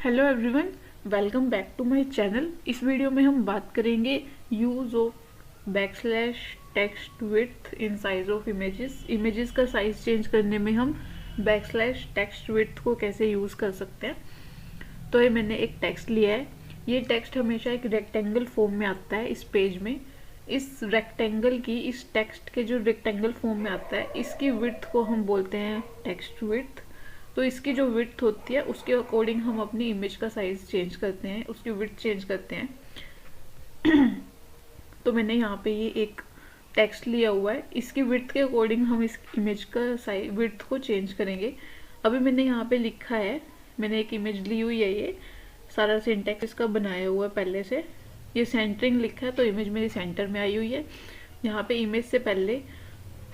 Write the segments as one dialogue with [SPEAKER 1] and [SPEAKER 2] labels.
[SPEAKER 1] Hello everyone, welcome back to my channel. इस video में हम बात करेंगे use of backslash text width in size of images का साइज चेंज करने में हम बैकस्लैश टेक्स्ट विड्थ को कैसे यूज़ कर सकते हैं। तो ये मैंने एक टेक्स्ट लिया है। ये टेक्स्ट हमेशा एक रेक्टेंगल फॉर्म में आता है इस पेज में। इस टेक्स्ट के जो रेक्टेंगल फॉर्म में आता है, इसकी विड्थ को हम बोलते हैं टेक्स्ट विड्थ। तो इसकी जो विड्थ होती है उसके अकॉर्डिंग हम अपनी इमेज का साइज चेंज करते हैं, उसकी विड्थ चेंज करते हैं। तो मैंने यहाँ पे ये एक टेक्स्ट लिया हुआ है, इसकी विड्थ के अकॉर्डिंग हम इस इमेज का साइज विड्थ को चेंज करेंगे। अभी मैंने यहाँ पे लिखा है, मैंने एक इमेज ली हुई है, ये सारा सिंटैक्स इसका बनाया हुआ है पहले से। ये सेंटरिंग लिखा है तो इमेज मेरी सेंटर में आई हुई है। यहाँ पे इमेज से पहले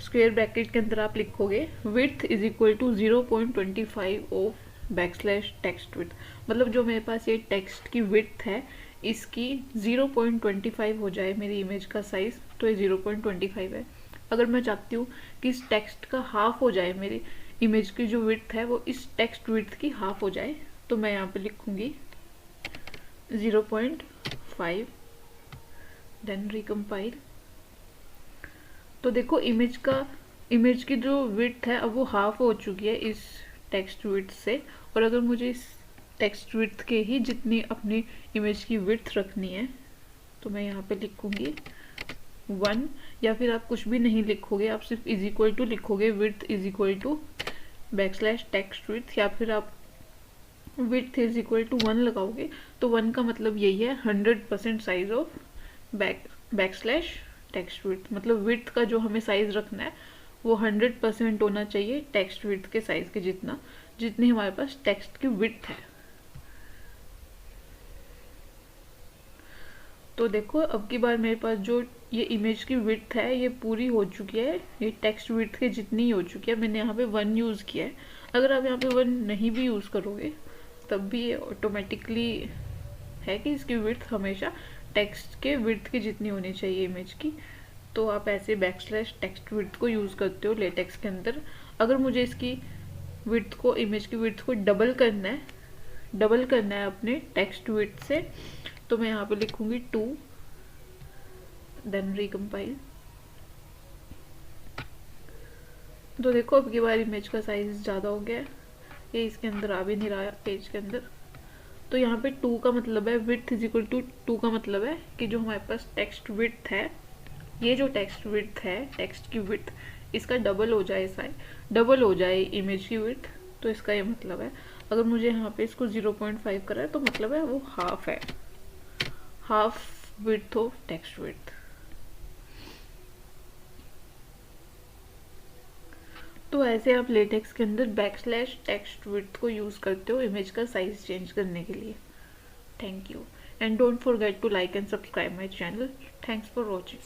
[SPEAKER 1] स्क्वायर ब्रैकेट के अंदर आप लिखोगे width is equal to 0.25 of backslash text width. मतलब जो मेरे पास ये टेक्स्ट की विड्थ है इसकी 0.25 हो जाए मेरी इमेज का साइज, तो ये 0.25 है। अगर मैं चाहती हूँ कि इस टेक्स्ट का हाफ हो जाए, मेरी इमेज की जो विड्थ है वो इस टेक्स्ट विड्थ की हाफ हो जाए, तो मैं यहाँ पे लिखूंगी 0.5, देन रिकम्पाइल। तो देखो इमेज की जो विड्थ है अब वो हाफ हो चुकी है इस टेक्स्ट विड्थ से। और अगर मुझे इस टेक्स्ट विड्थ के ही जितनी अपनी इमेज की विड्थ रखनी है तो मैं यहाँ पे लिखूंगी 1, या फिर आप कुछ भी नहीं लिखोगे, आप सिर्फ इज इक्वल टू लिखोगे, width is equal to backslash text width, या फिर आप विड्थ इज इक्वल टू 1 लगाओगे। तो 1 का मतलब यही है 100% size of backslash text width. मतलब विड्थ का जो हमें साइज रखना है वो 100% होना चाहिए टेक्स्ट विड्थ के साइज के जितनी हमारे पास टेक्स्ट की विड्थ है। तो देखो अब की बार मेरे पास जो ये इमेज की विड्थ है ये पूरी हो चुकी है, ये टेक्स्ट विड्थ के जितनी हो चुकी है। मैंने यहाँ पे 1 यूज़ किया है। अगर आप यहाँ पे 1 नहीं भी यूज़ करोगे तब भी ये ऑटोमेटिकली है कि इसकी विड्थ हमेशा टेक्स्ट के विड्थ की जितनी होनी चाहिए इमेज की। तो आप ऐसे बैकस्लैश टेक्स्ट विड्थ को यूज़ करते हो लेटेक्स के अंदर। अगर मुझे इसकी विड्थ को, इमेज की विड्थ को डबल करना है अपने टेक्स्ट विड्थ से, तो मैं यहाँ पे लिखूंगी 2, देन रिकम्पाइल। तो देखो अब की बार इमेज का साइज ज़्यादा हो गया है, ये इसके अंदर आ भी नहीं रहा पेज के अंदर। तो यहाँ पे 2 का मतलब है विड्थ इज इक्वल टू 2 का मतलब है कि जो हमारे पास टेक्स्ट विड्थ है, ये जो टेक्स्ट विड्थ है, टेक्स्ट की विड्थ, इसका डबल हो जाए इमेज की विड्थ। तो इसका ये मतलब है, अगर मुझे यहाँ पे इसको 0.5 करा है तो मतलब है वो हाफ है, half width of text width. तो ऐसे आप लेटेक्स के अंदर बैकस्लैश टेक्स्ट विड्थ को यूज़ करते हो इमेज का साइज चेंज करने के लिए। Thank you and don't forget to like and subscribe my channel. Thanks for watching.